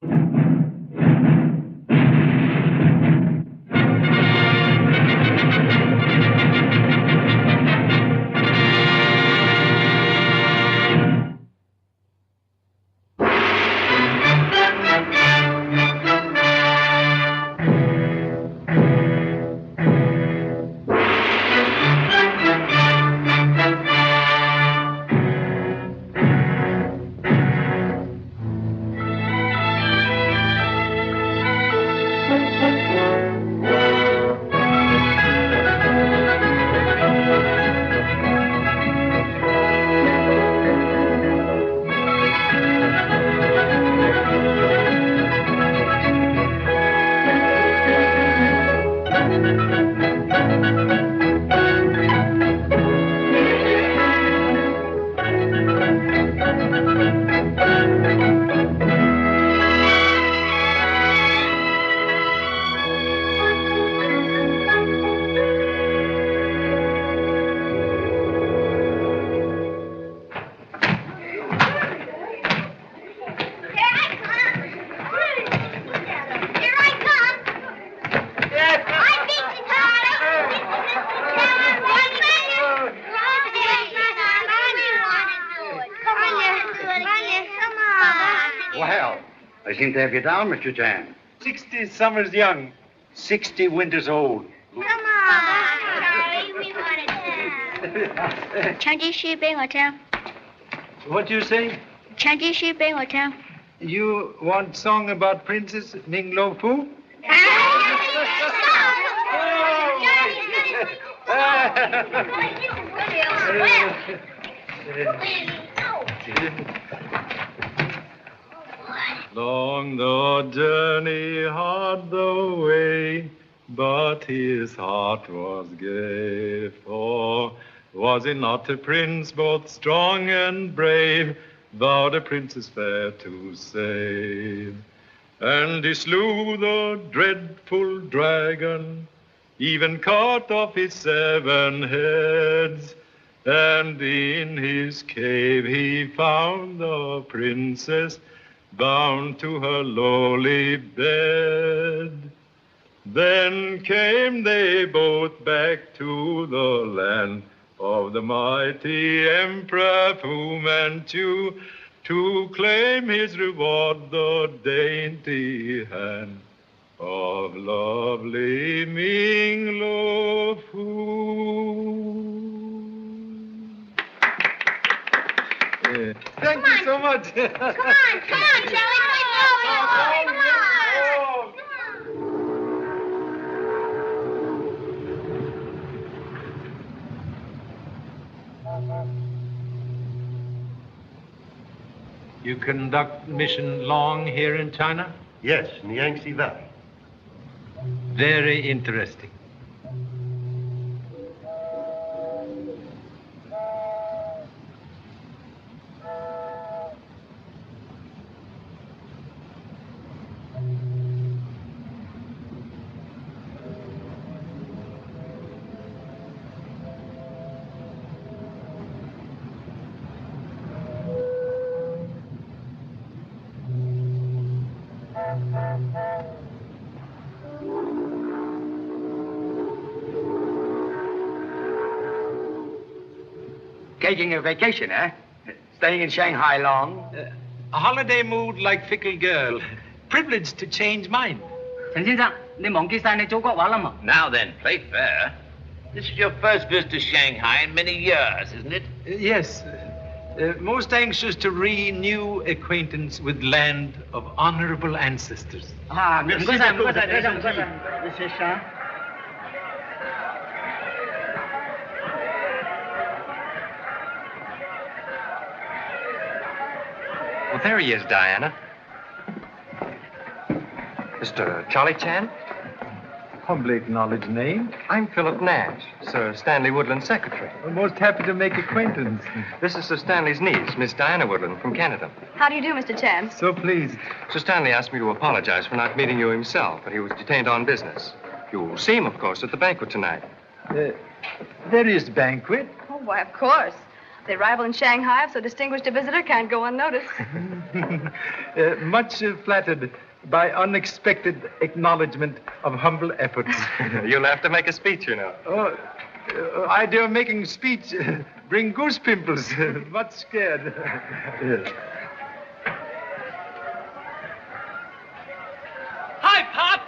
I seem to have you down, Mr. Chan. 60 summers young, 60 winters old. Come on, Charlie, we want to tell. What do you say? You want song about Princess Ning Lo Fu? Long the journey, hard the way, but his heart was gay. For was he not a prince, both strong and brave, vowed a princess fair to save? And he slew the dreadful dragon, even cut off his 7 heads. And in his cave he found the princess, bound to her lowly bed. Then came they both back to the land of the mighty Emperor Fu Manchu, to claim his reward, the dainty hand of lovely Ming Lo Fu. Thank you so much. Come on, Charlie. Come on. You conduct mission long here in China? Yes, in the Yangtze Valley. Very interesting. Taking a vacation, eh? Staying in Shanghai long? A holiday mood like fickle girl. Privileged to change mind. Chen 先生，你忘記晒你祖國話啦嘛？ Now then, play fair. This is your first visit to Shanghai in many years, isn't it? Yes. Most anxious to renew acquaintance with land of honorable ancestors. 啊，唔該晒，唔該晒，先生，唔該晒。謝謝。 Well, there he is, Diana. Mr. Charle Chan? Humbly acknowledged name. I'm Philip Nash, Sir Stanley Woodland's secretary. I'm most happy to make acquaintance. This is Sir Stanley's niece, Miss Diana Woodland, from Canada. How do you do, Mr. Chan? So pleased. Sir Stanley asked me to apologize for not meeting you himself, but he was detained on business. You'll see him, of course, at the banquet tonight. There is banquet. Oh, why, of course. The arrival in Shanghai of so distinguished a visitor can't go unnoticed. Much flattered by unexpected acknowledgement of humble efforts. You'll have to make a speech, you know. Idea of making speech bring goose pimples. Much scared. Hi, Pop!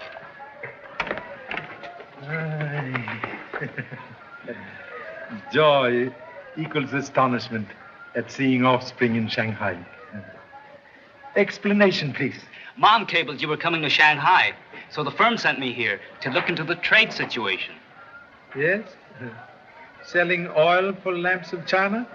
Joy equals astonishment at seeing offspring in Shanghai. Explanation, please. Mom cabled you were coming to Shanghai, so the firm sent me here to look into the trade situation. Yes? Selling oil for lamps of China?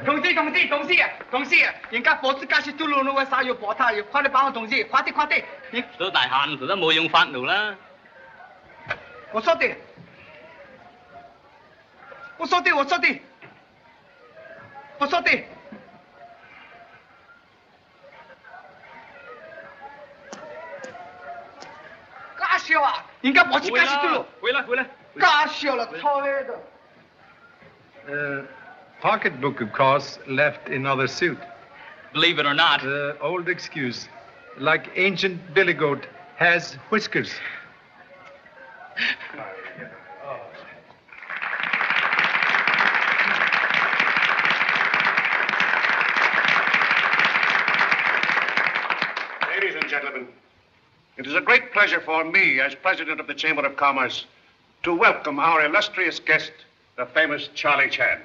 同志，人家火子加些嘟噜噜嘅晒要搏他，要快啲幫我同志，快啲。都大限佢都冇用發怒啦。我說的。假笑啊！人家火子加些嘟噜。回來。假笑啦，錯的。Pocketbook, of course, left in other suit. Believe it or not. Old excuse. Like ancient billy goat has whiskers. Ladies and gentlemen, it is a great pleasure for me, as president of the Chamber of Commerce, to welcome our illustrious guest, the famous Charle Chan.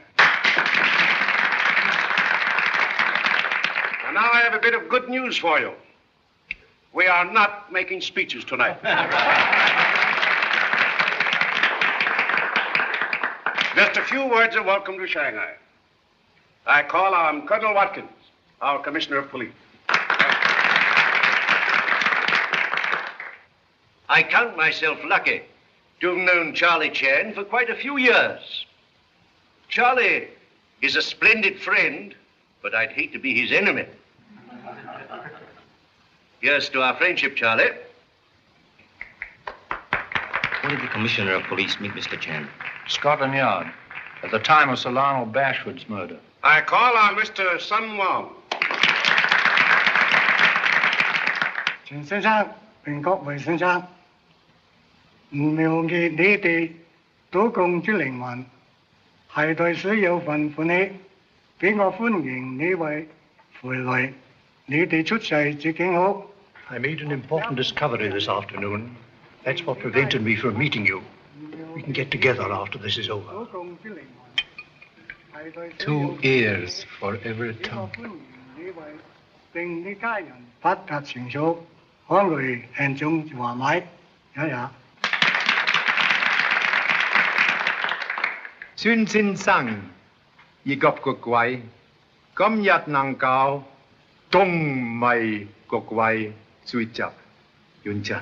And now I have a bit of good news for you. We are not making speeches tonight. Just a few words of welcome to Shanghai. I call on Colonel Watkins, our Commissioner of Police. I count myself lucky to have known Charle Chan for quite a few years. Charlie is a splendid friend, but I'd hate to be his enemy. Here's to our friendship, Charlie. Where did the Commissioner of Police meet Mr. Chan? Scotland Yard, at the time of Sir Lionel Bashwood's murder. I call on Mr. Sun Wong. 錢先生、榮國維先生，唔妙意你哋都共之靈魂，係對水有份歡喜，俾我歡迎你位回來，你哋出世至景好。I made an important discovery this afternoon. That's what prevented me from meeting you. We can get together after this is over. 2 ears for every tongue. 令你家人發達成數，可來慶祝華買也。孫先生，而急個鬼，今日能夠東迷個鬼追襲遠陣，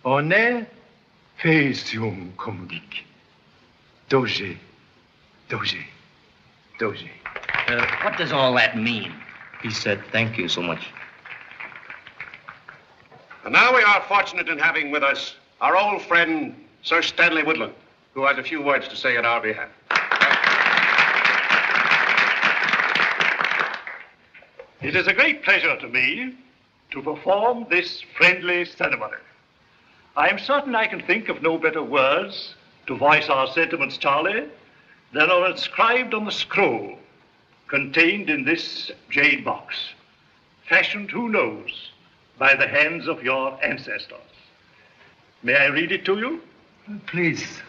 我呢非常感激，多謝。What does all that mean? He said, thank you so much. And now we are fortunate in having with us our old friend, Sir Stanley Woodland, who has a few words to say on our behalf. It is a great pleasure to me to perform this friendly ceremony. I am certain I can think of no better words to voice our sentiments, Charlie, than are inscribed on the scroll contained in this jade box, fashioned, who knows, by the hands of your ancestors. May I read it to you? Please.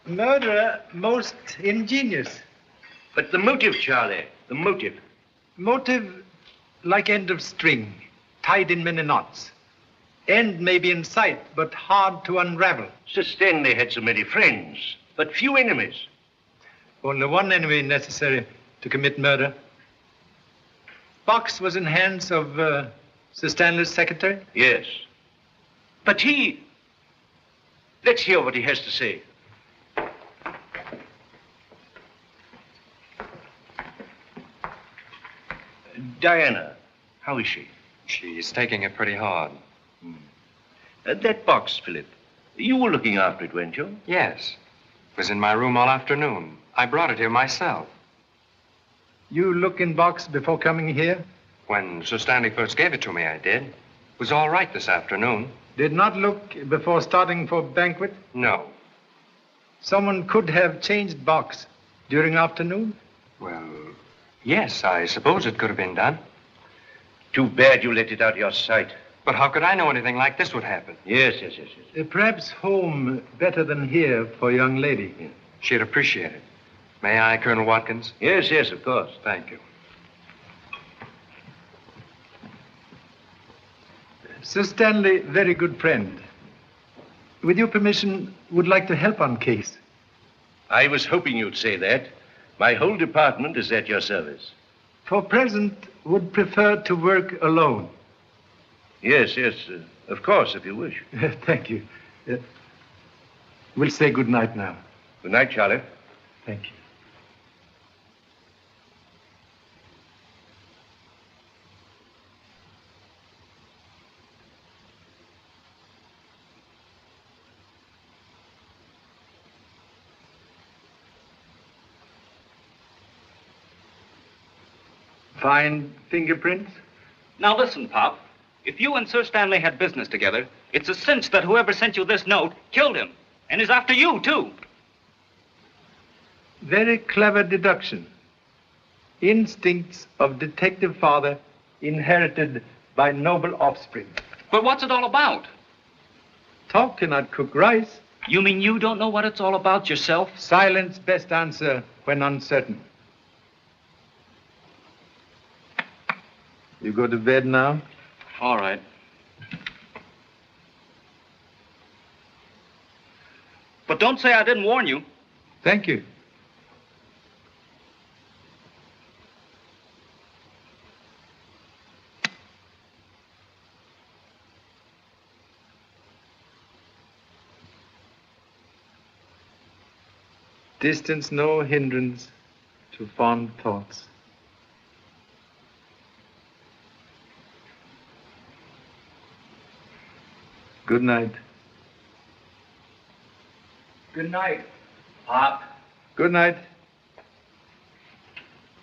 Murderer most ingenious. But the motive, Charlie, the motive. Motive like end of string, tied in many knots. End may be in sight, but hard to unravel. Sir Stanley had so many friends, but few enemies. Only one enemy necessary to commit murder. Box was in hands of Sir Stanley's secretary? Yes. But he Let's hear what he has to say. Diana, how is she? She's taking it pretty hard. That box, Philip. You were looking after it, weren't you? Yes. It was in my room all afternoon. I brought it here myself. You look in box before coming here? When Sir Stanley first gave it to me, I did. It was all right this afternoon. Did not look before starting for banquet? No. Someone could have changed box during afternoon? Well, yes, I suppose it could have been done. Too bad you let it out of your sight. But how could I know anything like this would happen? Yes. Perhaps home better than here for a young lady. Yeah. She'd appreciate it. May I, Colonel Watkins? Yes, of course. Thank you. Sir Stanley, very good friend. With your permission, would like to help on case. I was hoping you'd say that. My whole department is at your service. For present, would prefer to work alone. Yes, of course, if you wish. Thank you. We'll say good night now. Good night, Charlie. Thank you. Fine fingerprints? Now listen, Pop. If you and Sir Stanley had business together, it's a cinch that whoever sent you this note killed him. And is after you, too. Very clever deduction. Instincts of detective father inherited by noble offspring. But what's it all about? Talk cannot cook rice. You mean you don't know what it's all about yourself? Silence best answer when uncertain. You go to bed now? All right. But don't say I didn't warn you. Thank you. Distance no hindrance to fond thoughts. Good night. Good night, Pop. Good night.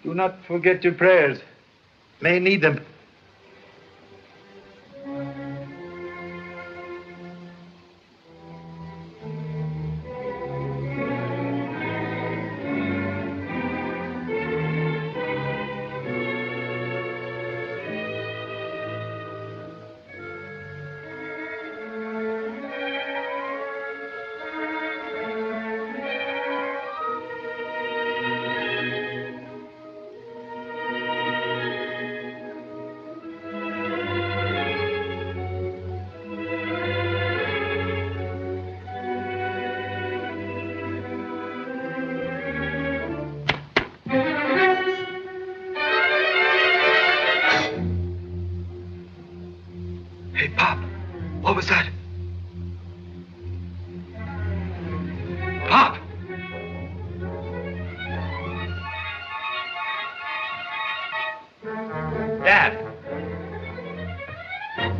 Do not forget your prayers. May need them. What was that? Pop! Dad!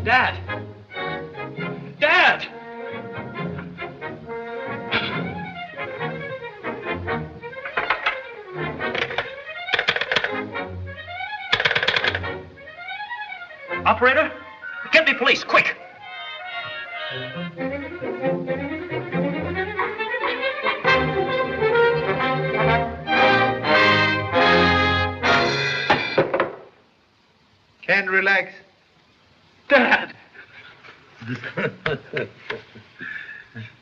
Dad! Dad! Operator, get me police, quick! Can't relax. Dad!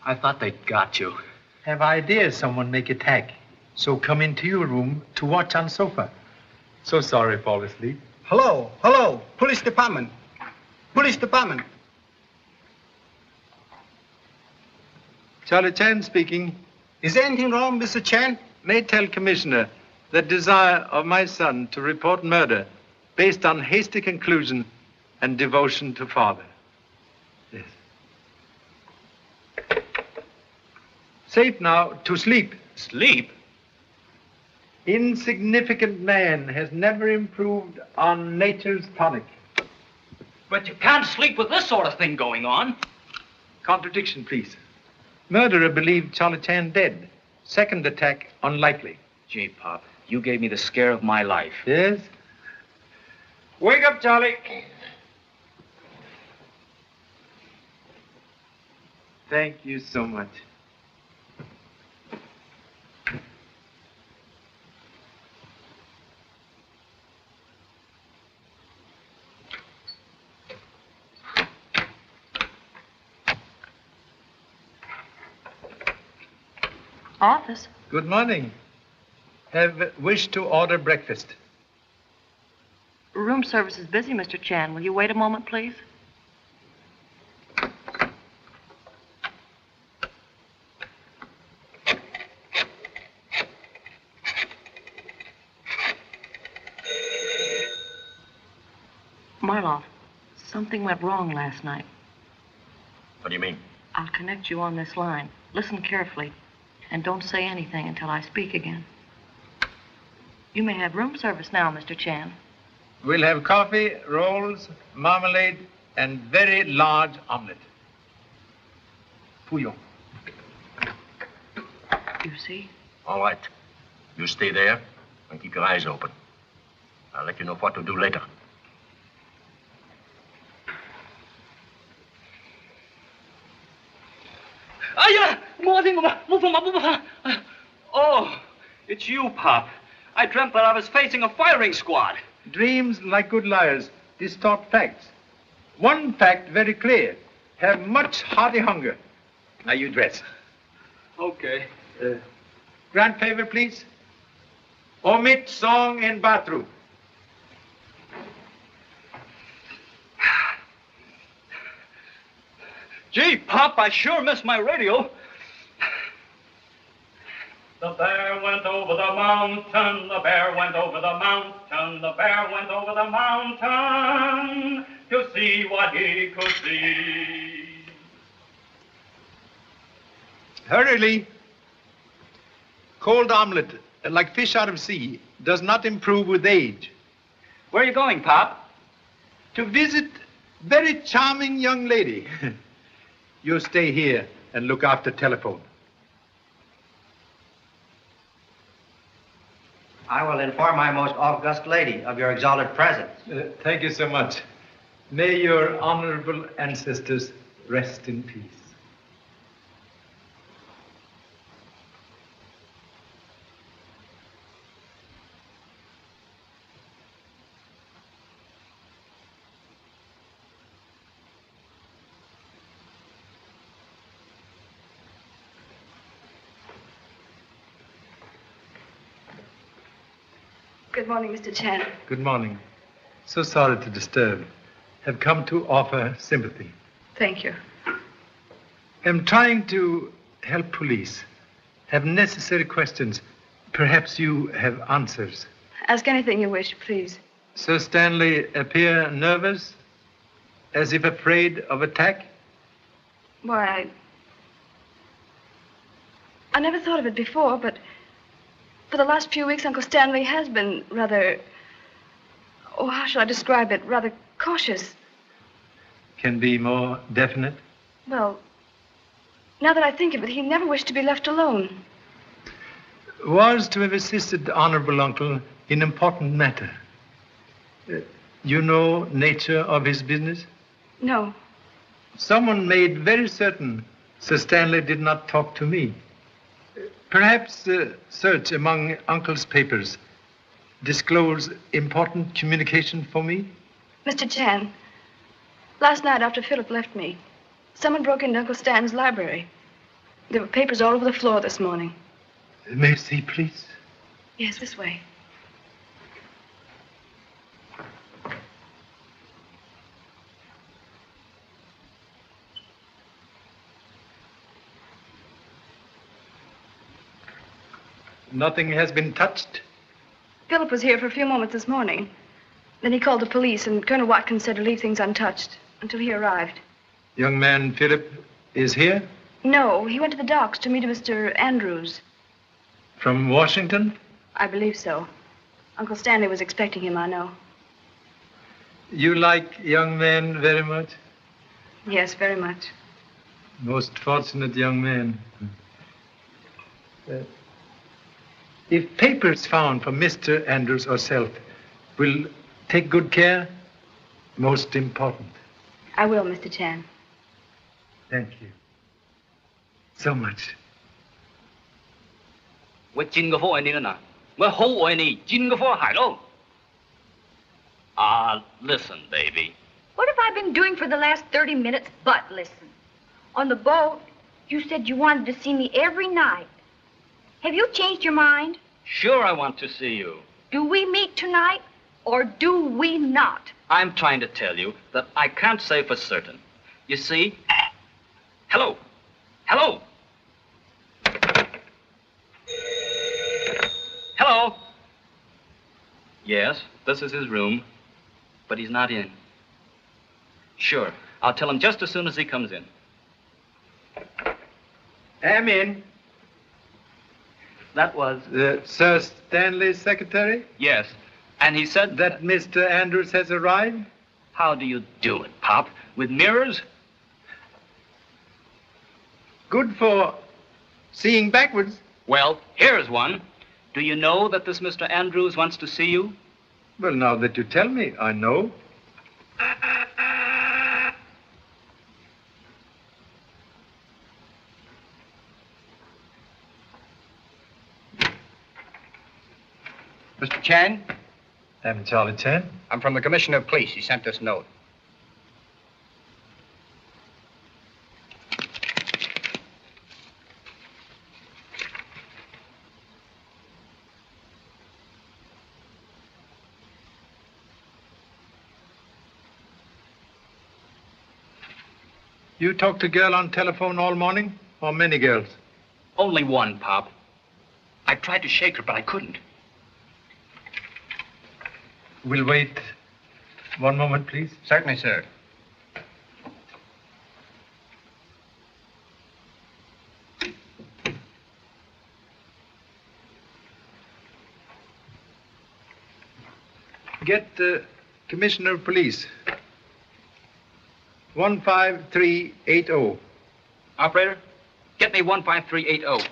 I thought they got you. Have ideas someone make attack. So come into your room to watch on sofa. So sorry, fall asleep. Hello, police department. Police department. Charle Chan speaking. Is there anything wrong, Mr. Chan? May tell Commissioner the desire of my son to report murder based on hasty conclusion and devotion to father. Yes. Safe now to sleep. Sleep? Insignificant man has never improved on nature's tonic. But you can't sleep with this sort of thing going on. Contradiction, please. Murderer believed Charle Chan dead. Second attack unlikely. Gee, Pop, you gave me the scare of my life. Yes? Wake up, Charlie. Thank you so much. Office. Good morning. Have wished to order breakfast. Room service is busy, Mr. Chan. Will you wait a moment, please? Marloff, something went wrong last night. What do you mean? I'll connect you on this line. Listen carefully, and don't say anything until I speak again. You may have room service now, Mr. Chan. We'll have coffee, rolls, marmalade, and very large omelette. Fouillon. You see? All right. You stay there and keep your eyes open. I'll let you know what to do later. Oh, it's you, Pop. I dreamt that I was facing a firing squad. Dreams, like good liars, distort facts. One fact very clear. Have much hearty hunger. Now you dress. Okay. Grand favor, please. Omit song in bathroom. Gee, Pop, I sure missed my radio. The bear went over the mountain, the bear went over the mountain, the bear went over the mountain to see what he could see. Hurriedly. Cold omelette, like fish out of sea, does not improve with age. Where are you going, Pop? To visit very charming young lady. You stay here and look after telephone. I will inform my most august lady of your exalted presence. Thank you so much. May your honorable ancestors rest in peace. Good morning, Mr. Chan. Good morning. So sorry to disturb. Have come to offer sympathy. Thank you. Am trying to help police. Have necessary questions. Perhaps you have answers. Ask anything you wish, please. Sir Stanley appear nervous, as if afraid of attack? Why, I never thought of it before, but for the last few weeks, Uncle Stanley has been rather, oh, how shall I describe it? Rather cautious. Can be more definite? Well, now that I think of it, he never wished to be left alone. Was to have assisted the honorable uncle in important matter. You know nature of his business? No. Someone made very certain Sir Stanley did not talk to me. Perhaps search among Uncle's papers disclose important communication for me? Mr. Chan, last night after Philip left me, someone broke into Uncle Stan's library. There were papers all over the floor this morning. May I see, please? Yes, this way. Nothing has been touched? Philip was here for a few moments this morning. Then he called the police, and Colonel Watkins said to leave things untouched until he arrived. Young man Philip is here? No, he went to the docks to meet Mr. Andrews. From Washington? I believe so. Uncle Stanley was expecting him, I know. You like young men very much? Yes, very much. Most fortunate young man. If papers found from Mr. Andrews or self, will take good care? Most important. I will, Mr. Chan. Thank you. So much. 我真個科愛你啦嗱，我好愛你，真個科係咯。Listen, baby. What have I been doing for the last 30 minutes but listen? On the boat, you said you wanted to see me every night. Have you changed your mind? Sure, I want to see you. Do we meet tonight or do we not? I'm trying to tell you that I can't say for certain. You see? Hello. Hello. Hello. Yes, this is his room, but he's not in. Sure, I'll tell him just as soon as he comes in. I'm in. That was... Sir Stanley's secretary? Yes, and he said... That Mr. Andrews has arrived? How do you do it, Pop? With mirrors? Good for seeing backwards. Well, here's one. Do you know that this Mr. Andrews wants to see you? Well, now that you tell me, I know. Mr. Chan? I'm Charle Chan. I'm from the Commissioner of Police. He sent this note. You talked to a girl on telephone all morning? Or many girls? Only one, Pop. I tried to shake her, but I couldn't. We'll wait one moment, please. Certainly, sir. Get the Commissioner of Police. 15380. Operator, get me 15380.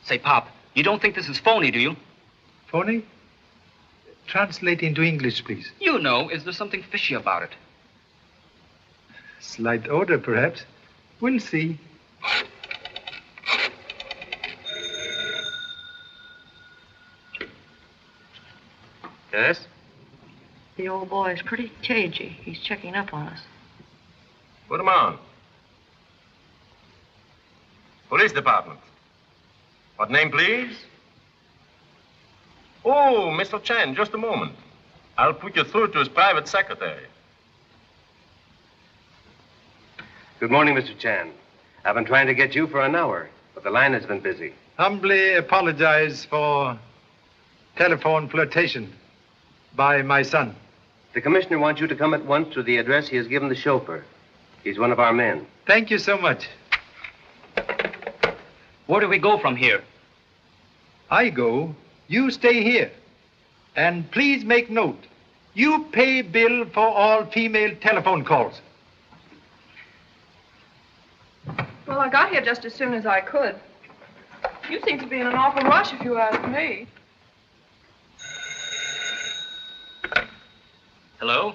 Say, Pop, you don't think this is phony, do you? Phony? Translate into English, please. You know, is there something fishy about it? Slight odor, perhaps. We'll see. Yes? The old boy is pretty cagey. He's checking up on us. Put him on. Police Department. What name, please? Oh, Mr. Chan, just a moment. I'll put you through to his private secretary. Good morning, Mr. Chan. I've been trying to get you for an hour, but the line has been busy. Humbly apologize for telephone flirtation by my son. The commissioner wants you to come at once to the address he has given the chauffeur. He's one of our men. Thank you so much. Where do we go from here? I go. You stay here. And please make note. You pay bill for all female telephone calls. Well, I got here just as soon as I could. You seem to be in an awful rush, if you ask me. Hello?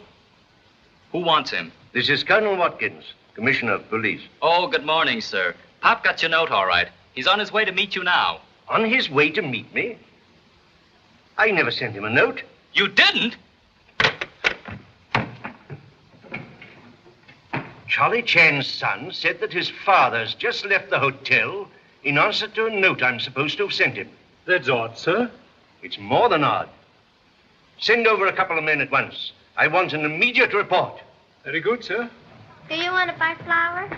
Who wants him? This is Colonel Watkins, Commissioner of Police. Oh, good morning, sir. Pop got your note all right. He's on his way to meet you now. On his way to meet me? I never sent him a note. You didn't? Charle Chan's son said that his father's just left the hotel in answer to a note I'm supposed to have sent him. That's odd, sir. It's more than odd. Send over a couple of men at once. I want an immediate report. Very good, sir. Do you want to buy flour?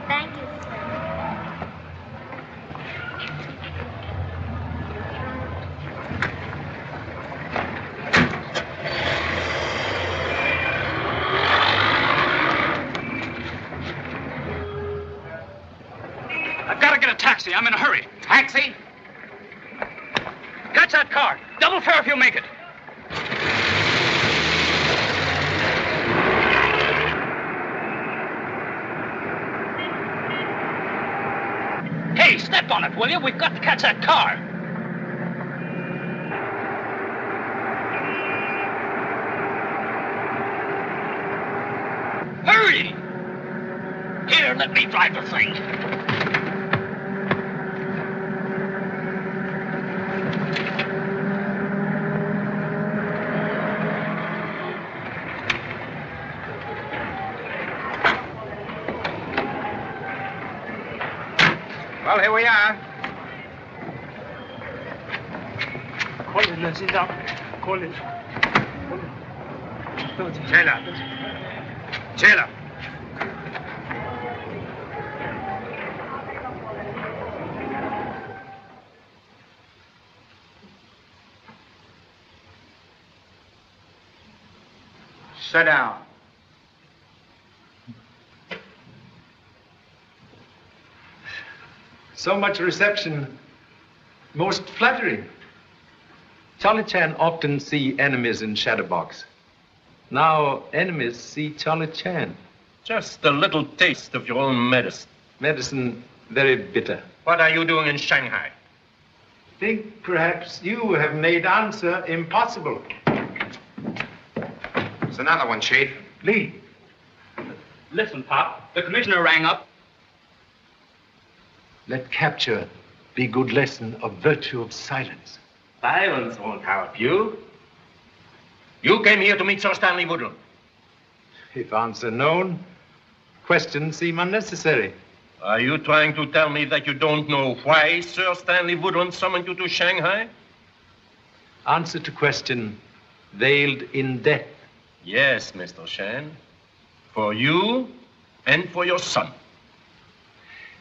Thank you, sir. taxi. I'm in a hurry. Taxi? Catch that car. Double fare if you make it. Hey, step on it, will you? We've got to catch that car. Hurry! Here, let me drive the thing. Well, here we are. Taylor. Sit down. So much reception, most flattering. Charle Chan often see enemies in Shadowbox. Now enemies see Charle Chan. Just a little taste of your own medicine. Medicine very bitter. What are you doing in Shanghai? Think perhaps you have made answer impossible. It's another one, Chief. Lee. Listen, Pop. The commissioner rang up. Let capture be good lesson of virtue of silence. Silence won't help you. You came here to meet Sir Stanley Woodland. If answer known, questions seem unnecessary. Are you trying to tell me that you don't know why Sir Stanley Woodland summoned you to Shanghai? Answer to question veiled in death. Yes, Mr. Chan. For you and for your son.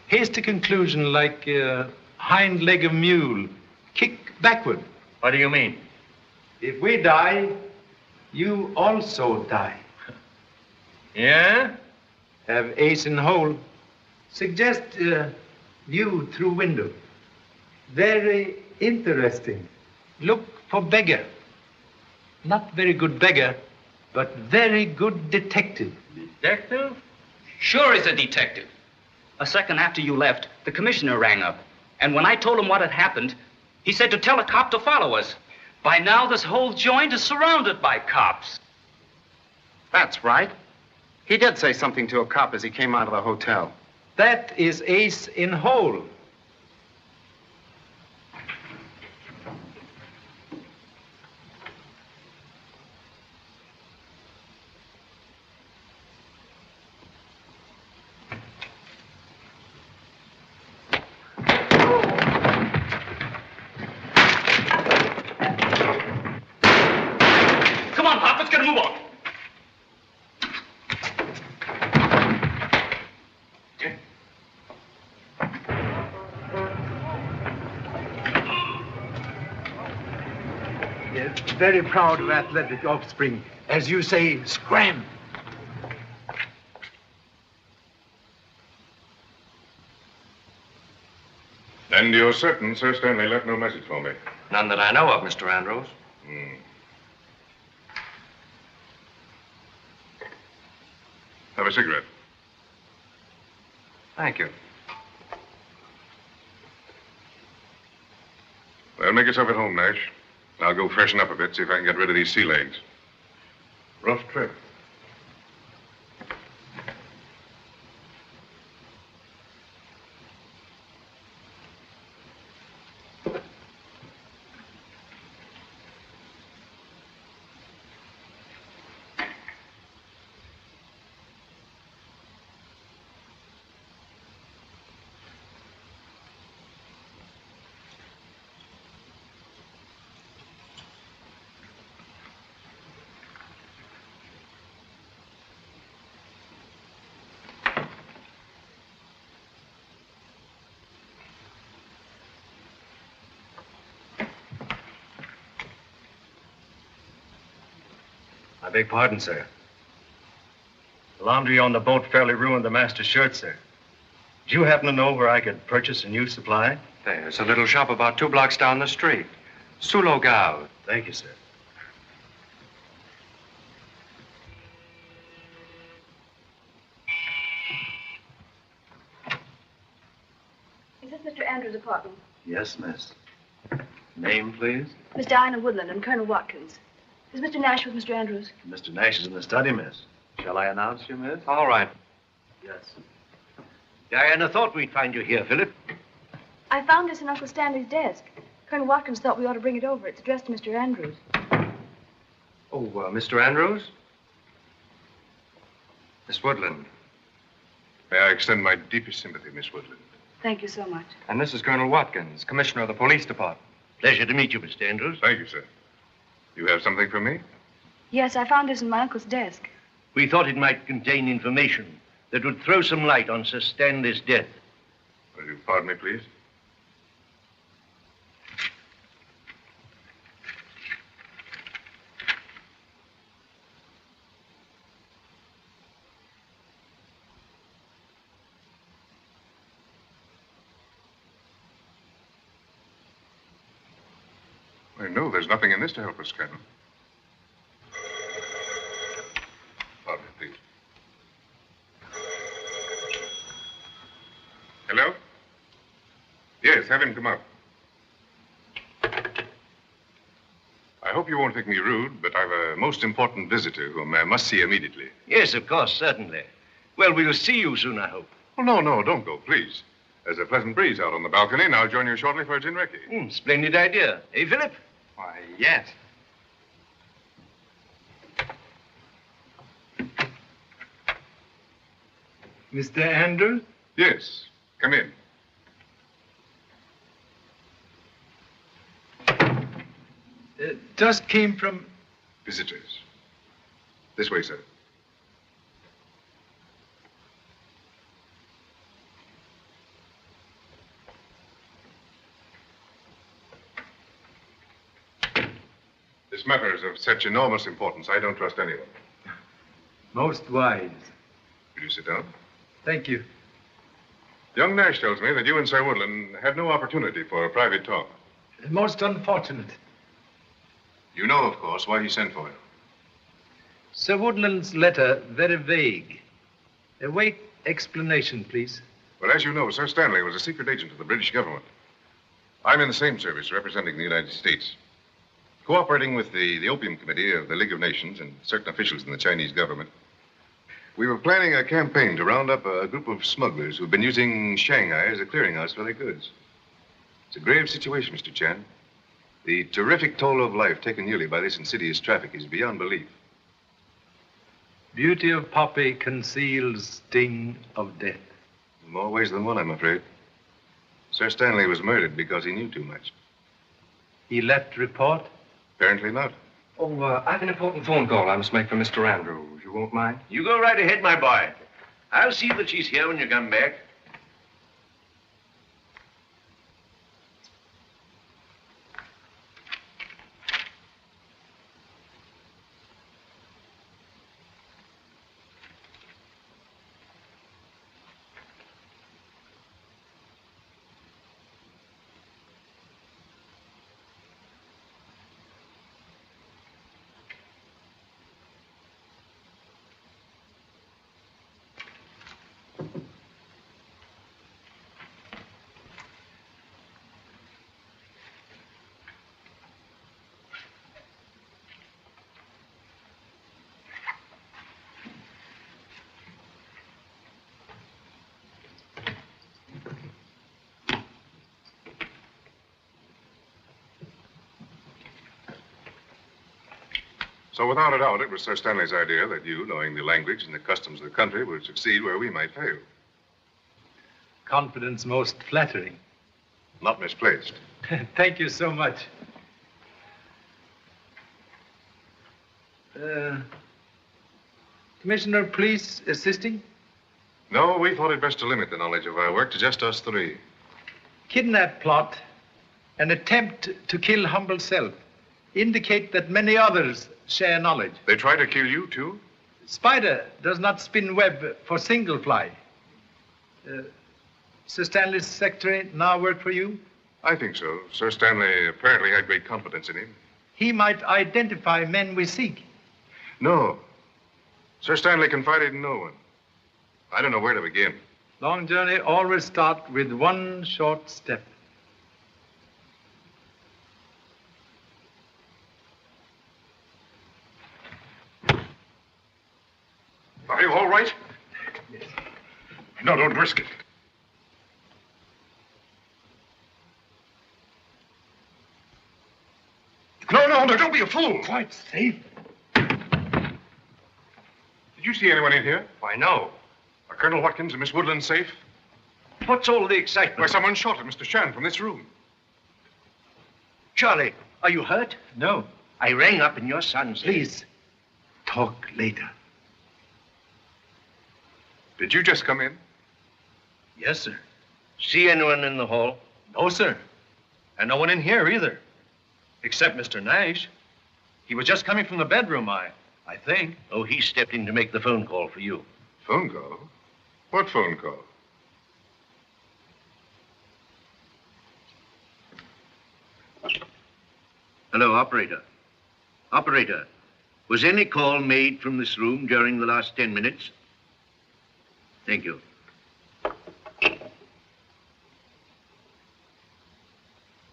Hasty conclusion like hind leg of mule, kick backward. What do you mean? If we die, you also die. Yeah? Have ace in hole. Suggest view through window. Very interesting. Look for beggar. Not very good beggar, but very good detective. Detective? Sure he's a detective. A second after you left, the commissioner rang up. And when I told him what had happened, he said to tell a cop to follow us. By now, this whole joint is surrounded by cops. That's right. He did say something to a cop as he came out of the hotel. That is ace in hole. Come on, Pop, let's get a move on. Very proud of athletic offspring. As you say, scram. And you're certain Sir Stanley left no message for me? None that I know of, Mr. Andrews. Have a cigarette. Thank you. Well, make yourself at home, Nash. I'll go freshen up a bit, see if I can get rid of these sea legs. Rough trip. I beg pardon, sir. The laundry on the boat fairly ruined the master's shirt, sir. Do you happen to know where I could purchase a new supply? There's a little shop about 2 blocks down the street. Sulo Gao. Thank you, sir. Is this Mr. Andrews' apartment? Yes, miss. Name, please? Mr. Ina Woodland and Colonel Watkins. Is Mr. Nash with Mr. Andrews? Mr. Nash is in the study, miss. Shall I announce you, miss? All right. Yes. Diana thought we'd find you here, Philip. I found this in Uncle Stanley's desk. Colonel Watkins thought we ought to bring it over. It's addressed to Mr. Andrews. Oh, Mr. Andrews? Miss Woodland. May I extend my deepest sympathy, Miss Woodland. Thank you so much. And this is Colonel Watkins, Commissioner of the Police Department. Pleasure to meet you, Mr. Andrews. Thank you, sir. You have something for me? Yes, I found this in my uncle's desk. We thought it might contain information that would throw some light on Sir Stanley's death. Will you pardon me, please? I know there's nothing in this to help us, Colonel. Pardon me, please. Hello? Yes, have him come up. I hope you won't think me rude, but I've a most important visitor whom I must see immediately. Yes, of course, certainly. Well, we'll see you soon, I hope. Oh, no, don't go, please. There's a pleasant breeze out on the balcony, and I'll join you shortly for a gin recce. Splendid idea. Eh, Philip? Why, yes. Mr. Andrews? Yes, come in. Just came from... Visitors. This way, sir. This matter is of such enormous importance, I don't trust anyone. Most wise. Will you sit down? Thank you. Young Nash tells me that you and Sir Woodland had no opportunity for a private talk. Most unfortunate. You know, of course, why he sent for you. Sir Woodland's letter, very vague. Await explanation, please. Well, as you know, Sir Stanley was a secret agent of the British government. I'm in the same service representing the United States. Cooperating with the Opium Committee of the League of Nations and certain officials in the Chinese government, we were planning a campaign to round up a group of smugglers who've been using Shanghai as a clearinghouse for their goods. It's a grave situation, Mr. Chan. The terrific toll of life taken yearly by this insidious traffic is beyond belief. Beauty of poppy conceals sting of death. In more ways than one, I'm afraid. Sir Stanley was murdered because he knew too much. He left report? Apparently not. Oh, I have an important phone call I must make for Mr. Andrews. You won't mind? You go right ahead, my boy. I'll see that she's here when you come back. So without a doubt, it was Sir Stanley's idea that you, knowing the language and the customs of the country, would succeed where we might fail. Confidence most flattering. Not misplaced. Thank you so much. Commissioner of Police assisting? No, we thought it best to limit the knowledge of our work to just us three. Kidnap plot, an attempt to kill humble self, indicate that many others share knowledge. They try to kill you, too? Spider does not spin web for single fly. Sir Stanley's secretary now work for you? I think so. Sir Stanley apparently had great confidence in him. He might identify men we seek. No. Sir Stanley confided in no one. I don't know where to begin. Long journey always start with one short step. Are you all right? Yes. No, don't risk it. No, don't be a fool. Quite safe. Did you see anyone in here? Why, no. Are Colonel Watkins and Miss Woodland safe? What's all the excitement? Why, someone shot at Mr. Chan from this room. Charlie, are you hurt? No. I rang up and your son said... Please, talk later. Did you just come in? Yes, sir. See anyone in the hall? No, sir. And no one in here either. Except Mr. Nash. He was just coming from the bedroom, I think. Oh, he stepped in to make the phone call for you. Phone call? What phone call? Hello, operator. Operator, was any call made from this room during the last 10 minutes? Thank you.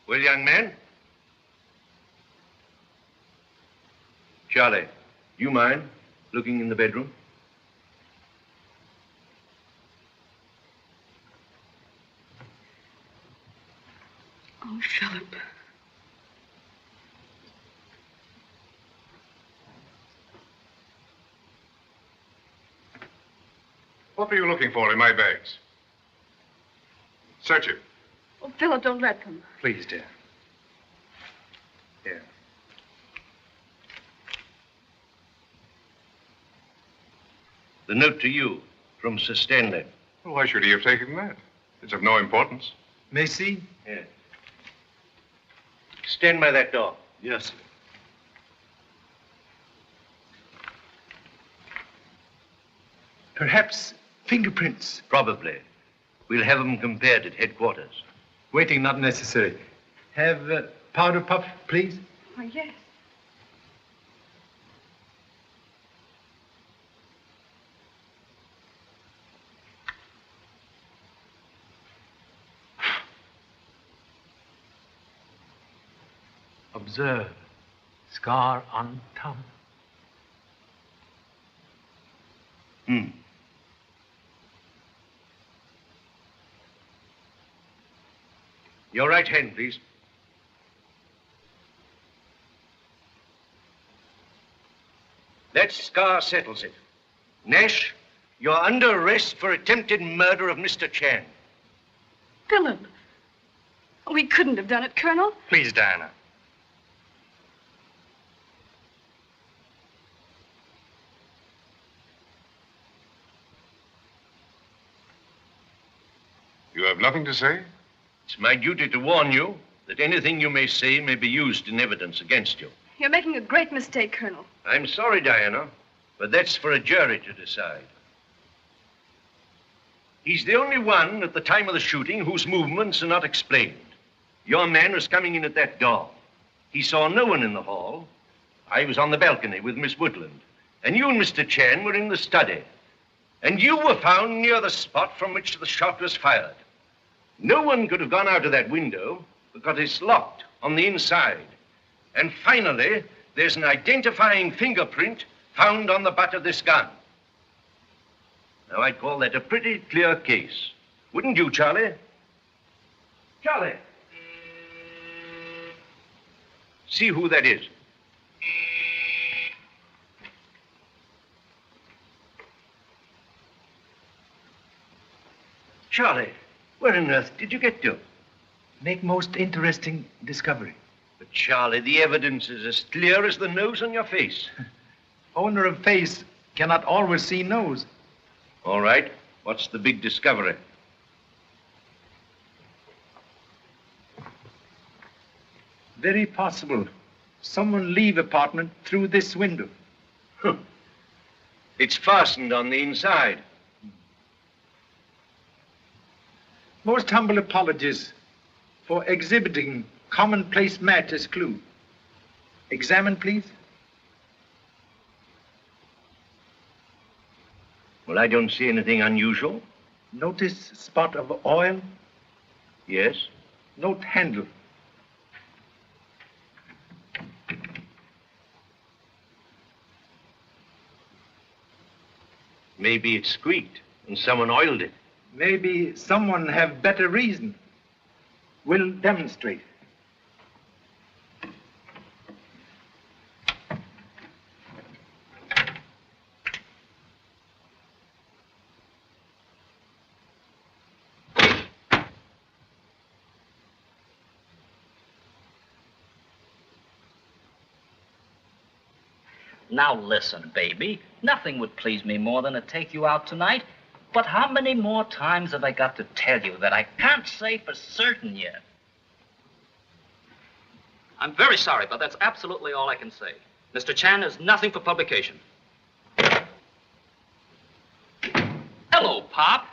Well, young man? Charlie, you mind looking in the bedroom? Oh, Philip. What were you looking for in my bags? Search it. Oh, Philip, don't let them. Please, dear. Here. The note to you from Sir Stanley. Well, why should he have taken that? It's of no importance. Macy? Yes. Stand by that door. Yes, sir. Perhaps fingerprints. Probably. We'll have them compared at headquarters. Waiting not necessary. Have powder puff, please. Oh, yes. Observe. Scar on thumb. Your right hand, please. That scar settles it. Nash, you're under arrest for attempted murder of Mr. Chan. Philip. We couldn't have done it, Colonel. Please, Diana. You have nothing to say? It's my duty to warn you that anything you may say may be used in evidence against you. You're making a great mistake, Colonel. I'm sorry, Diana, but that's for a jury to decide. He's the only one at the time of the shooting whose movements are not explained. Your man was coming in at that door. He saw no one in the hall. I was on the balcony with Miss Woodland. And you and Mr. Chan were in the study. And you were found near the spot from which the shot was fired. No one could have gone out of that window because it's locked on the inside. And finally, there's an identifying fingerprint found on the butt of this gun. Now, I'd call that a pretty clear case. Wouldn't you, Charlie? Charlie. See who that is. Charlie, where on earth did you get to? Make most interesting discovery. But, Charlie, the evidence is as clear as the nose on your face. Owner of face cannot always see nose. All right. What's the big discovery? Very possible. Someone leave apartment through this window. It's fastened on the inside. Most humble apologies for exhibiting commonplace mat as clue. Examine, please. Well, I don't see anything unusual. Notice spot of oil. Yes. Note handle. Maybe it squeaked and someone oiled it. Maybe someone have better reason. Will demonstrate. Now listen, baby. Nothing would please me more than to take you out tonight. But how many more times have I got to tell you that I can't say for certain yet? I'm very sorry, but that's absolutely all I can say. Mr. Chan is nothing for publication. Hello, Pop.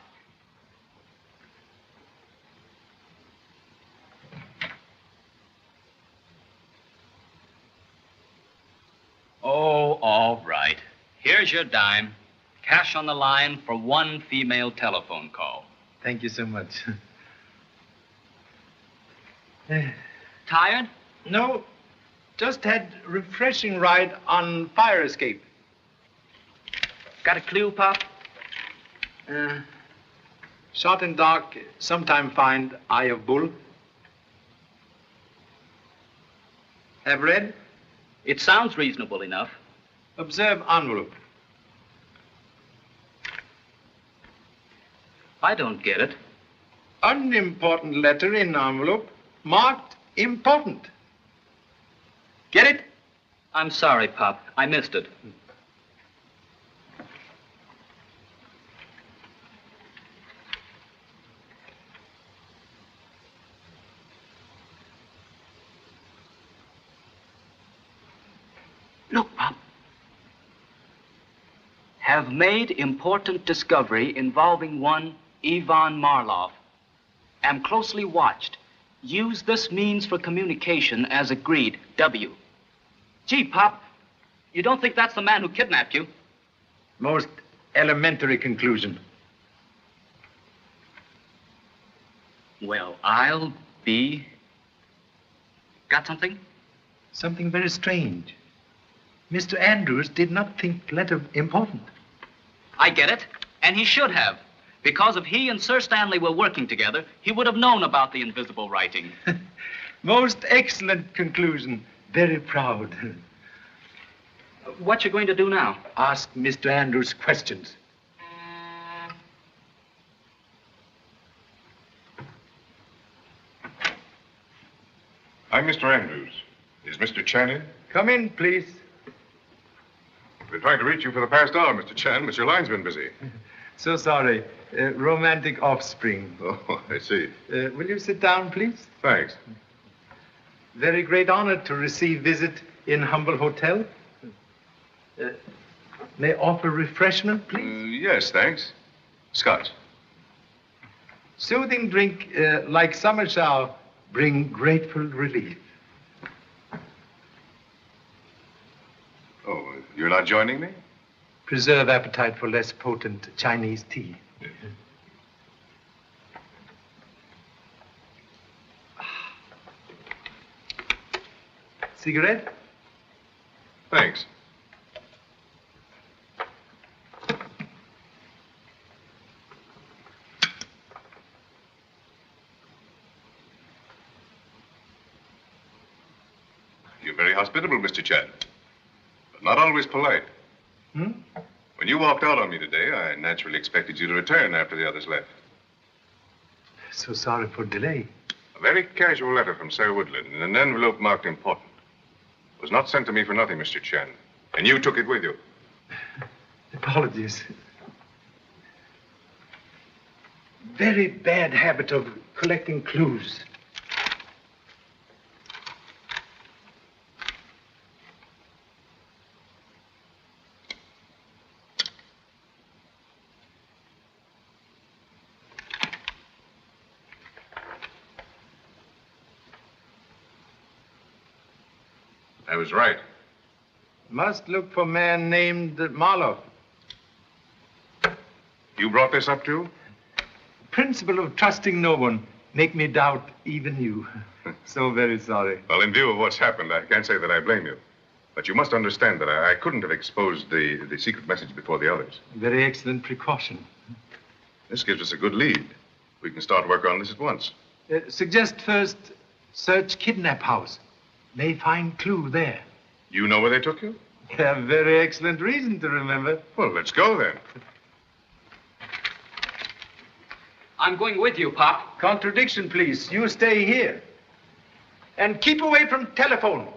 Oh, all right. Here's your dime. Cash on the line for one female telephone call. Thank you so much. Tired? No, just had refreshing ride on fire escape. Got a clue, Pop? Shot in dark, sometime find eye of bull. Have read? It sounds reasonable enough. Observe envelope. I don't get it. Unimportant letter in envelope, marked important. Get it? I'm sorry, Pop. I missed it. Look, Pop. Have made important discovery involving one Ivan Marlov. Am closely watched. Use this means for communication as agreed. W. Gee, Pop, you don't think that's the man who kidnapped you? Most elementary conclusion. Well, I'll be... Got something? Something very strange. Mr. Andrews did not think letter important. I get it, and he should have. Because if he and Sir Stanley were working together, he would have known about the invisible writing. Most excellent conclusion. Very proud. What you going to do now? Ask Mr. Andrews questions. I'm Mr. Andrews. Is Mr. Chan in? Come in, please. I've been trying to reach you for the past hour, Mr. Chan, but your line's been busy. So sorry. Romantic offspring. Oh, I see. Will you sit down, please? Thanks. Very great honor to receive visit in humble hotel. May I offer refreshment, please? Yes, thanks. Scotch. Soothing drink like summer shower bring grateful relief. Oh, you're not joining me? Preserve appetite for less potent Chinese tea. Yes. Cigarette? Thanks. You're very hospitable, Mr. Chan, but not always polite. Hmm? When you walked out on me today, I naturally expected you to return after the others left. So sorry for delay. A very casual letter from Sir Woodland in an envelope marked important. It was not sent to me for nothing, Mr. Chan. And you took it with you. Apologies. Very bad habit of collecting clues. I was right. Must look for man named Marlowe. You brought this up too? Principle of trusting no one make me doubt even you. So very sorry. Well, in view of what's happened, I can't say that I blame you. But you must understand that I couldn't have exposed the secret message before the others. Very excellent precaution. This gives us a good lead. We can start work on this at once. Suggest first search kidnap house. May find clue there. You know where they took you? Yeah, very excellent reason to remember. Well, let's go then. I'm going with you, Pop. Contradiction, please. You stay here. And keep away from telephone.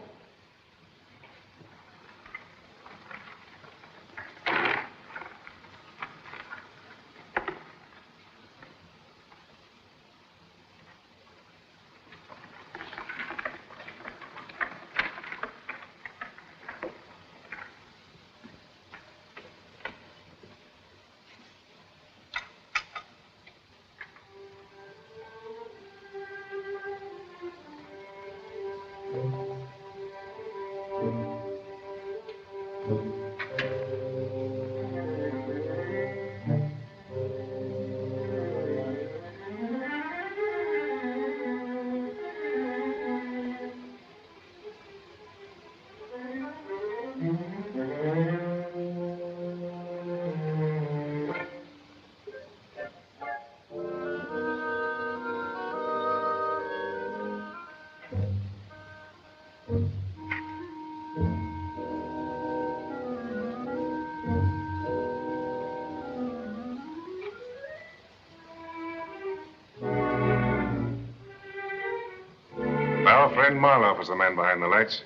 Our friend Marlowe is the man behind the lights.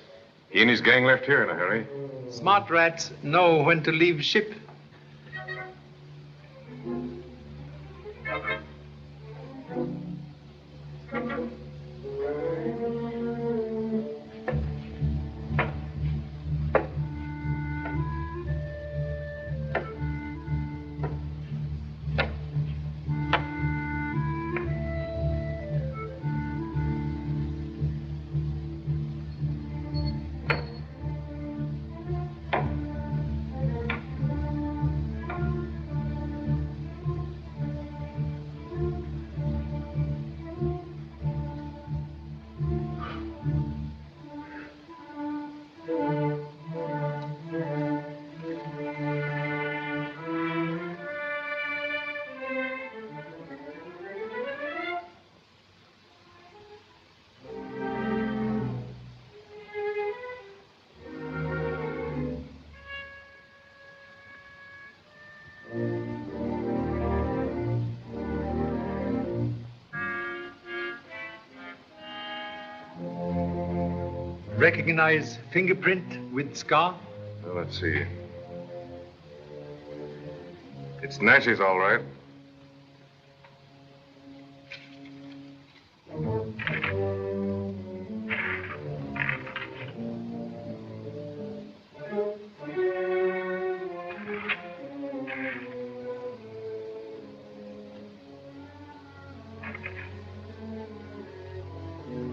He and his gang left here in a hurry. Smart rats know when to leave ship. Recognize fingerprint with scar? Well, let's see. It's Nash's, all right.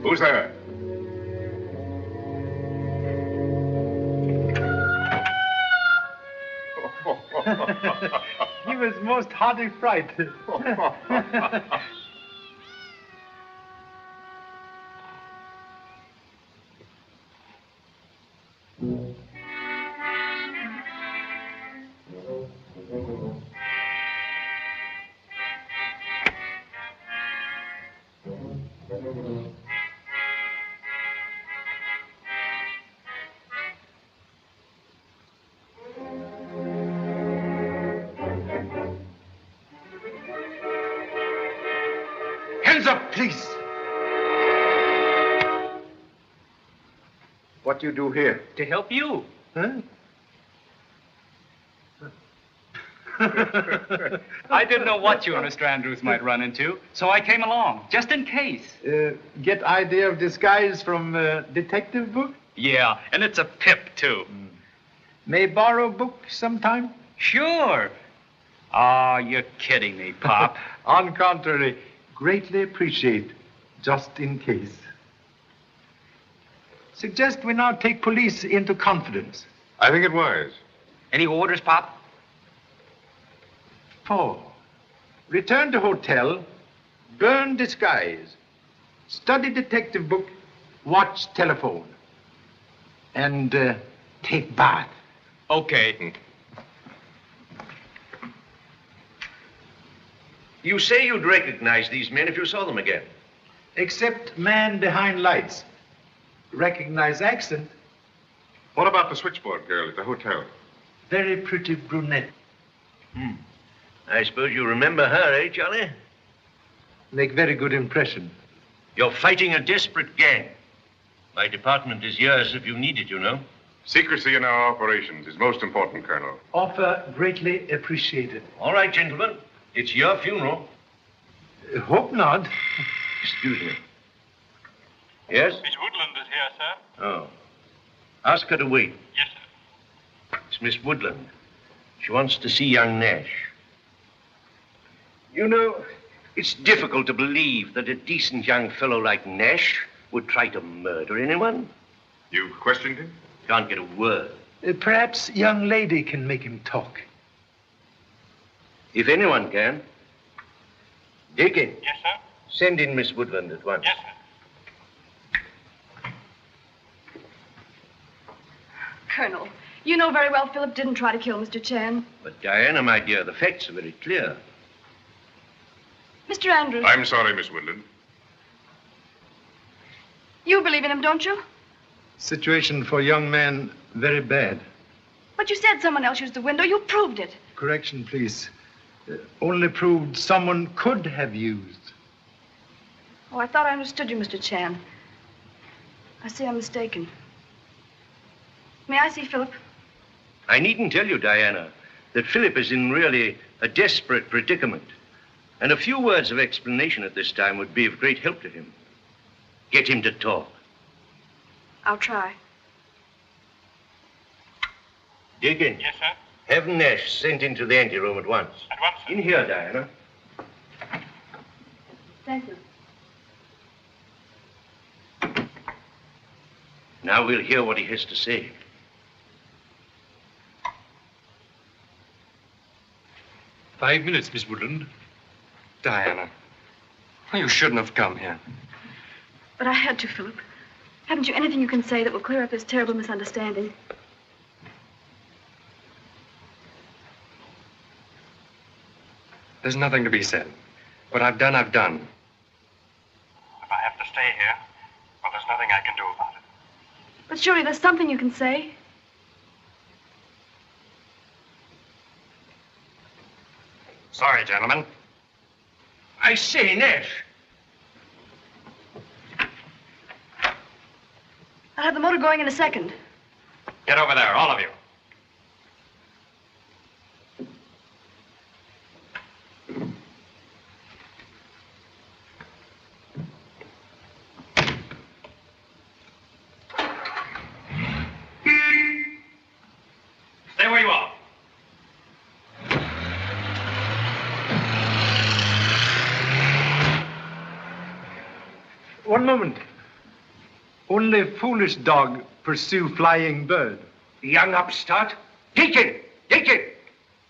Who's there? He was most hearty fright. Hands up, please. What you do here? To help you. Huh? I didn't know what you and Mr. Andrews might run into, so I came along, just in case. Get idea of disguise from detective book? Yeah, and it's a pip, too. May borrow book sometime? Sure. Ah, you're kidding me, Pop. On contrary, greatly appreciate, just in case. Suggest we now take police into confidence. I think it wise. Any orders, Pop? 4. Return to hotel, burn disguise, study detective book, watch telephone, and take bath. Okay. You say you'd recognize these men if you saw them again. Except man behind lights. Recognize accent. What about the switchboard girl at the hotel? Very pretty brunette. I suppose you remember her, eh, Charlie? Make very good impression. You're fighting a desperate gang. My department is yours if you need it, you know. Secrecy in our operations is most important, Colonel. Offer greatly appreciated. All right, gentlemen. It's your funeral. Hope not. Excuse me. Yes? Miss Woodland is here, sir. Oh. Ask her to wait. Yes, sir. It's Miss Woodland. She wants to see young Nash. You know, it's difficult to believe that a decent young fellow like Nash would try to murder anyone. You've questioned him? Can't get a word. Perhaps young lady can make him talk. If anyone can. Deacon. Yes, sir. Send in Miss Woodland at once. Yes, sir. Colonel, you know very well Philip didn't try to kill Mr. Chan. But Diana, my dear, the facts are very clear. Mr. Andrews. I'm sorry, Miss Woodland. You believe in him, don't you? Situation for young man very bad. But you said someone else used the window. You proved it. Correction, please. Only proved someone could have used. Oh, I thought I understood you, Mr. Chan. I see I'm mistaken. May I see Philip? I needn't tell you, Diana, that Philip is in really a desperate predicament. And a few words of explanation at this time would be of great help to him. Get him to talk. I'll try. Deacon. Yes, sir. Have Nash sent into the anteroom at once. At once, sir. In here, Diana. Thank you. Now we'll hear what he has to say. "5 minutes, Miss Woodland." Diana, you shouldn't have come here. But I had to, Philip. Haven't you anything you can say that will clear up this terrible misunderstanding? There's nothing to be said. What I've done, I've done. If I have to stay here, well, there's nothing I can do about it. But surely there's something you can say. Sorry, gentlemen. I say, Nash. I'll have the motor going in a second. Get over there, all of you. Stay where you are. One moment. Only foolish dog pursue flying bird. Young upstart. Deacon! Deacon!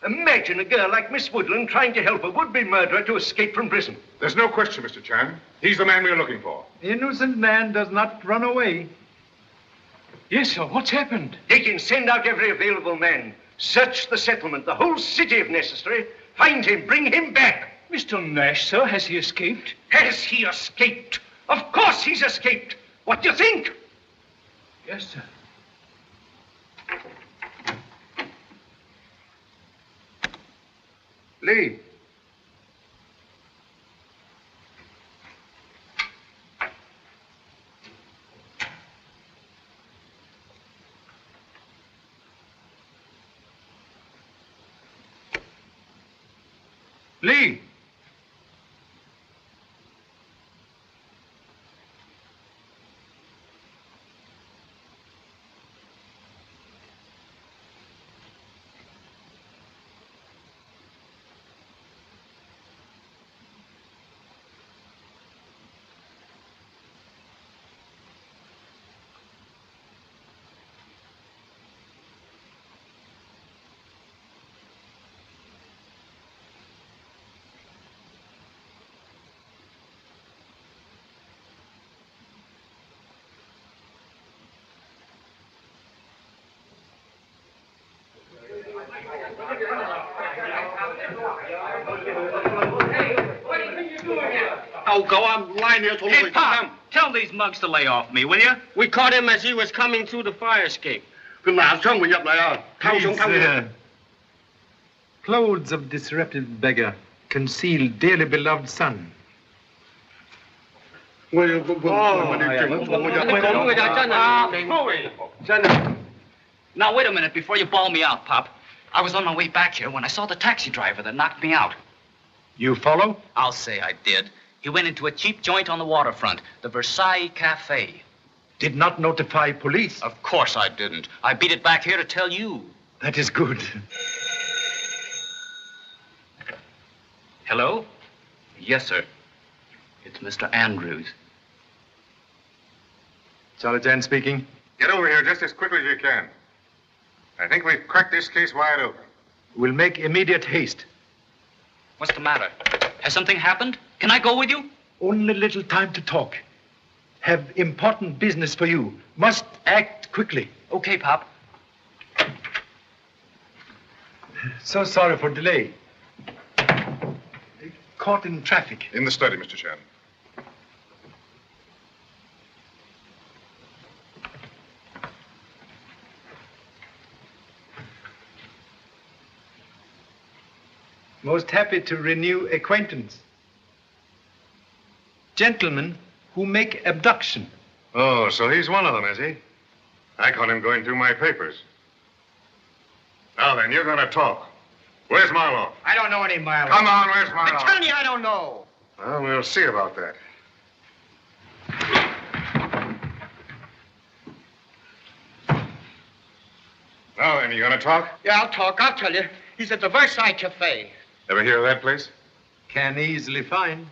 Imagine a girl like Miss Woodland trying to help a would-be murderer to escape from prison. There's no question, Mr. Chan. He's the man we're looking for. Innocent man does not run away. Yes, sir. What's happened? Deacon, send out every available man. Search the settlement, the whole city if necessary. Find him, bring him back. Mr. Nash, sir, has he escaped? Has he escaped? Of course he's escaped. What do you think? Yes, sir. Lee. Lee. Oh, go on, line here. Hey, Pop, tell these mugs to lay off me, will you? We caught him as he was coming through the fire escape. These, clothes of disrepute beggar conceal dearly beloved son. Now, wait a minute before you bawl me out, Pop. I was on my way back here when I saw the taxi driver that knocked me out. You follow? I'll say I did. He went into a cheap joint on the waterfront, the Versailles Cafe. Did not notify police? Of course I didn't. I beat it back here to tell you. That is good. Hello? Yes, sir. It's Mr. Andrews. Charle Chan speaking. Get over here just as quickly as you can. I think we've cracked this case wide open. We'll make immediate haste. What's the matter? Has something happened? Can I go with you? Only little time to talk. Have important business for you. Must act quickly. Okay, Pop. So sorry for delay. Caught in traffic. In the study, Mr. Chan. Most happy to renew acquaintance. Gentlemen who make abduction. Oh, so he's one of them, is he? I caught him going through my papers. Now then, you're going to talk. Where's Marlowe? I don't know any Marlowe. Come on, where's Marlowe? I'm telling you, I don't know. Well, we'll see about that. Now then, you going to talk? Yeah, I'll talk. I'll tell you. He's at the Versailles Cafe. Ever hear of that place? Can easily find.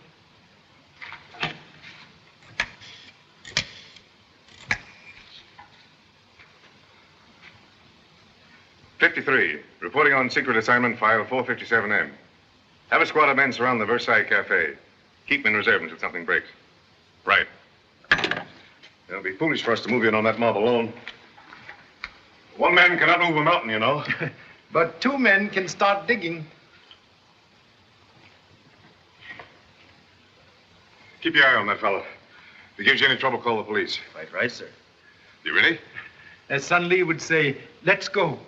'53, reporting on secret assignment file 457M. Have a squad of men surround the Versailles Cafe. Keep them in reserve until something breaks. Right. It'll be foolish for us to move in on that mob alone. One man cannot move a mountain, you know. But two men can start digging. Keep your eye on that fellow. If he gives you any trouble, call the police. Right, sir. You ready? As Sun Lee would say, let's go.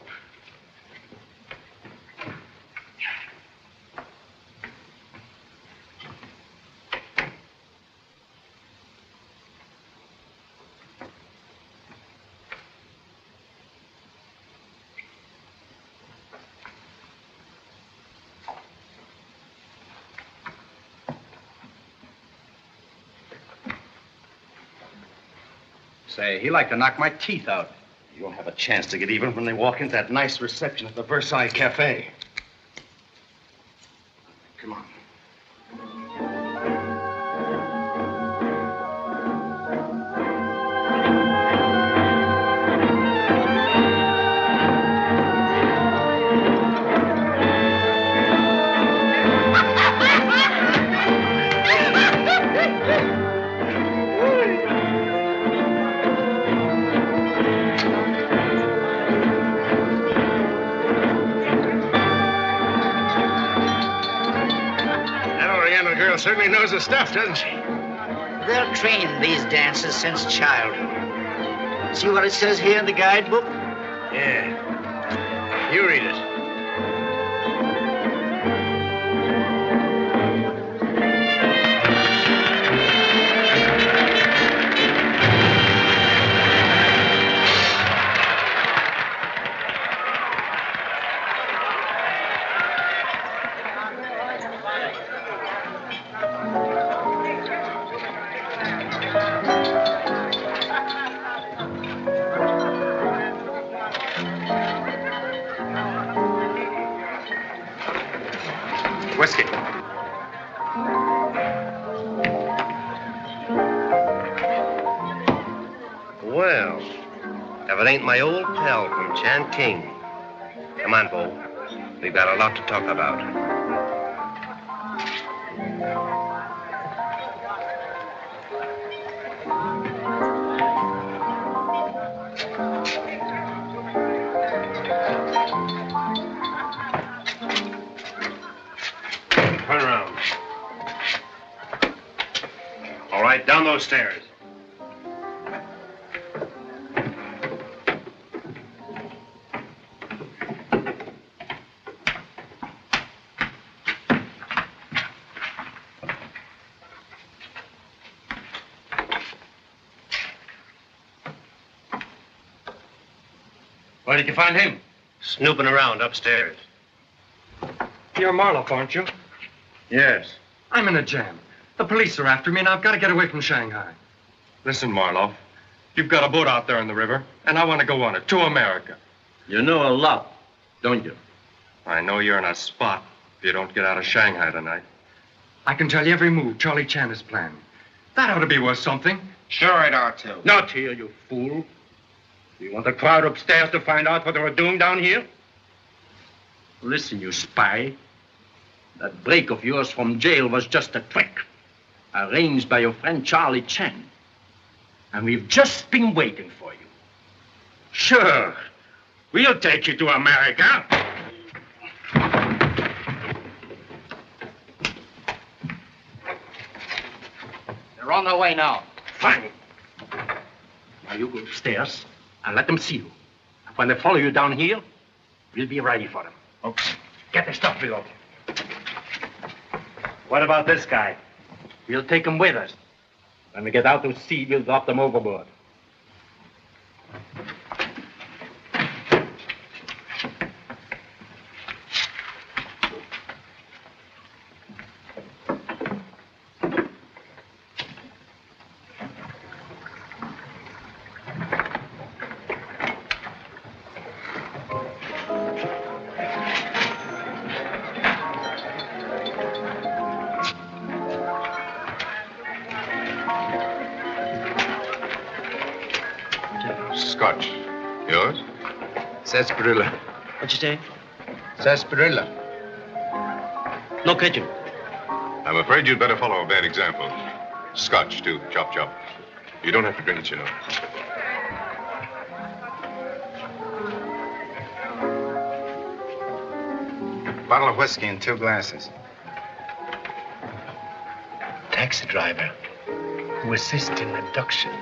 Say, he like to knock my teeth out. You won't have a chance to get even when they walk into that nice reception at the Versailles Cafe. Come on. Certainly knows her stuff, doesn't she? They're trained these dances since childhood. See what it says here in the guidebook? Yeah. You read it. Whiskey. Well, if it ain't my old pal from Chan King. Come on, Bo. We've got a lot to talk about. Down those stairs. Where did you find him? Snooping around upstairs. You're Marloff, aren't you? Yes. I'm in a jam. The police are after me, and I've got to get away from Shanghai. Listen, Marloff. You've got a boat out there in the river, and I want to go on it to America. You know a lot, don't you? I know you're in a spot if you don't get out of Shanghai tonight. I can tell you every move Charle Chan has planned. That ought to be worth something. Sure it ought to. Not here, you fool. You want the crowd upstairs to find out what they were doing down here? Listen, you spy. That break of yours from jail was just a trick, arranged by your friend Charle Chan. And we've just been waiting for you. Sure, we'll take you to America. They're on their way now. Fine. Now you go upstairs and let them see you. And when they follow you down here, we'll be ready for them. Okay. Get the stuff below. What about this guy? We'll take them with us. When we get out to sea, we'll drop them overboard. Scotch. Yours? Sarsaparilla. What'd you say? Sarsaparilla. No ketchup. I'm afraid you'd better follow a bad example. Scotch, too. Chop, chop. You don't have to drink it, you know. Bottle of whiskey and 2 glasses. Taxi driver who assists in abduction.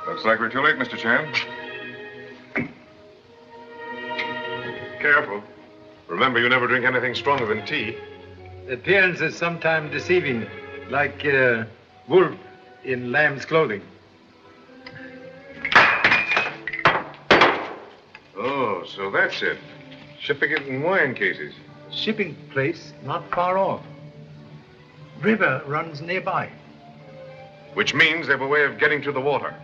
Looks like we're too late, Mr. Chan. Careful. Remember, you never drink anything stronger than tea. Appearance is sometimes deceiving, like wolf in lamb's clothing. Oh, so that's it. Shipping it in wine cases. Shipping place not far off. River runs nearby. Which means they have a way of getting to the water.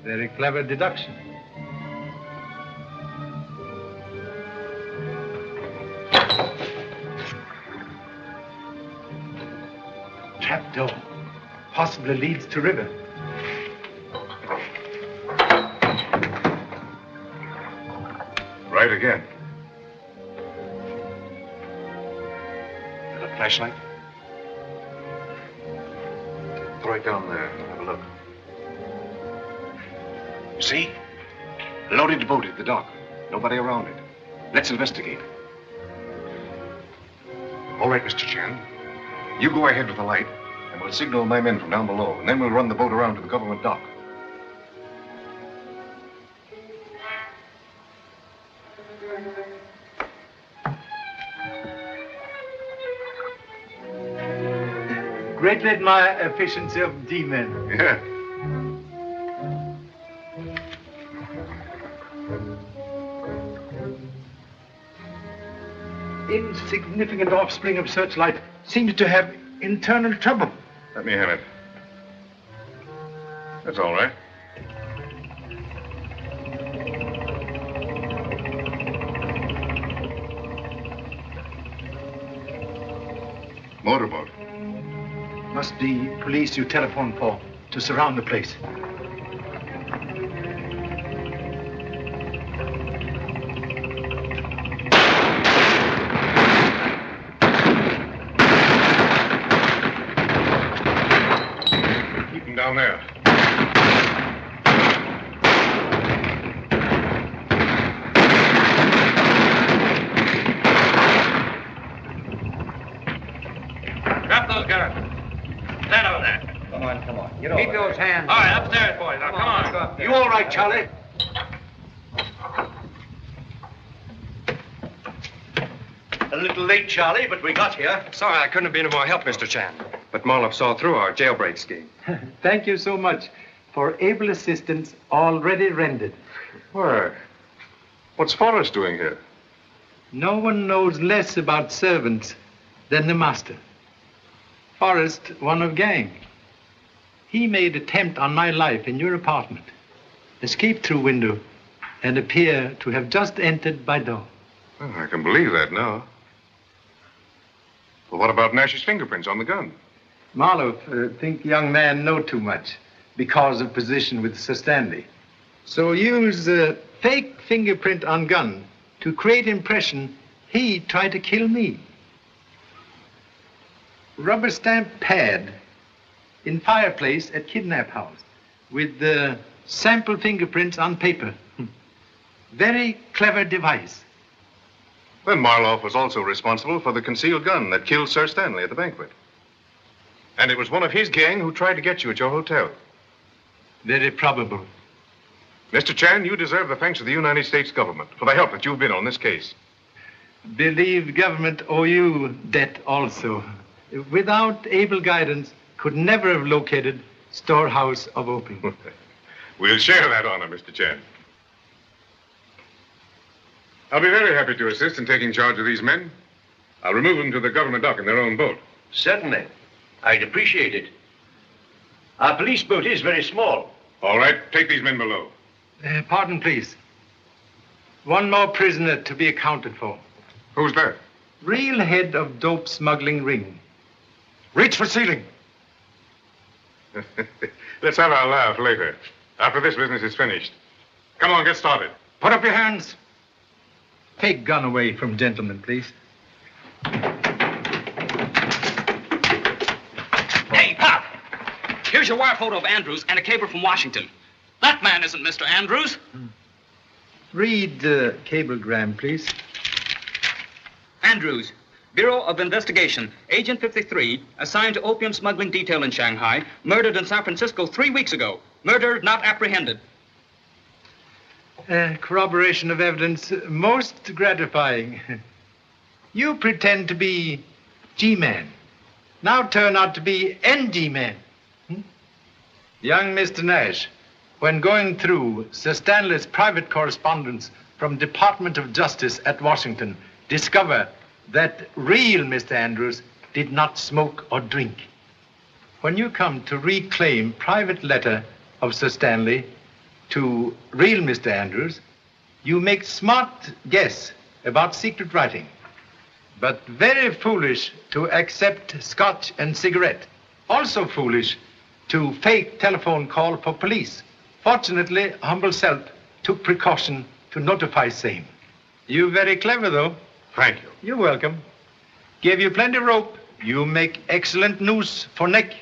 Very clever deduction. Trap door. Possibly leads to river. Right again. Got a flashlight? Throw it down there. Have a look. You see? Loaded boat at the dock. Nobody around it. Let's investigate. All right, Mr. Chan. You go ahead with the light, and we'll signal my men from down below, and then we'll run the boat around to the government dock. Greatly admire efficiency of D-men. Yeah. Insignificant offspring of Searchlight seems to have internal trouble. Let me have it. That's all right. Motorboat. Must be police you telephoned for to surround the place. Keep him down there. Drop those guns. Stand over there. Come on, come on. Keep those hands. All right, upstairs, boys. Now, come on. You all right, Charlie? A little late, Charlie, but we got here. Sorry I couldn't have been of more help, Mr. Chan. But Marloff saw through our jailbreak scheme. Thank you so much for able assistance already rendered. Why? What's Forrest doing here? No one knows less about servants than the master. Forrest, one of gang. He made attempt on my life in your apartment, escaped through window, and appear to have just entered by door. Well, I can believe that now. Well, what about Nash's fingerprints on the gun? Marlowe think young man know too much because of position with Sir Stanley. So use fake fingerprint on gun to create impression he tried to kill me. Rubber stamp pad in fireplace at kidnap house with the sample fingerprints on paper. Very clever device. Then Marloff was also responsible for the concealed gun that killed Sir Stanley at the banquet. And it was one of his gang who tried to get you at your hotel. Very probable. Mr. Chan, you deserve the thanks of the United States government for the help that you've been on this case. Believe government owe you debt also. Without able guidance, could never have located storehouse of opium. We'll share that honor, Mr. Chan. I'll be very happy to assist in taking charge of these men. I'll remove them to the government dock in their own boat. Certainly. I'd appreciate it. Our police boat is very small. All right, take these men below. Pardon, please. One more prisoner to be accounted for. Who's that? Real head of dope smuggling ring. Reach for ceiling. Let's have our laugh later, after this business is finished. Come on, get started. Put up your hands. Take gun away from gentlemen, please. Hey, Pop! Here's your wire photo of Andrews and a cable from Washington. That man isn't Mr. Andrews. Read the cablegram, please. Andrews, Bureau of Investigation, Agent 53, assigned to opium smuggling detail in Shanghai, murdered in San Francisco 3 weeks ago. Murder not apprehended. Corroboration of evidence most gratifying. You pretend to be G-man. Now turn out to be NG-man. Young Mr. Nash, when going through Sir Stanley's private correspondence from Department of Justice at Washington, discover that real Mr. Andrews did not smoke or drink. When you come to reclaim private letter of Sir Stanley to real Mr. Andrews, you make smart guess about secret writing, but very foolish to accept scotch and cigarette. Also foolish to fake telephone call for police. Fortunately, humble self took precaution to notify same. You very clever, though. Thank you. You're welcome. Gave you plenty of rope. You make excellent noose for neck.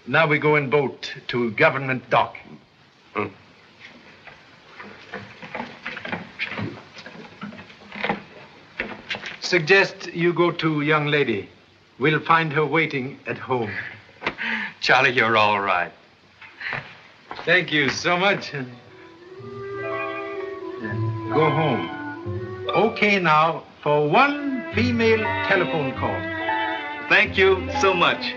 Now we go in boat to government dock. Suggest you go to young lady. We'll find her waiting at home. Charlie, you're all right. Thank you so much. Go home. Okay now for one female telephone call. Thank you so much.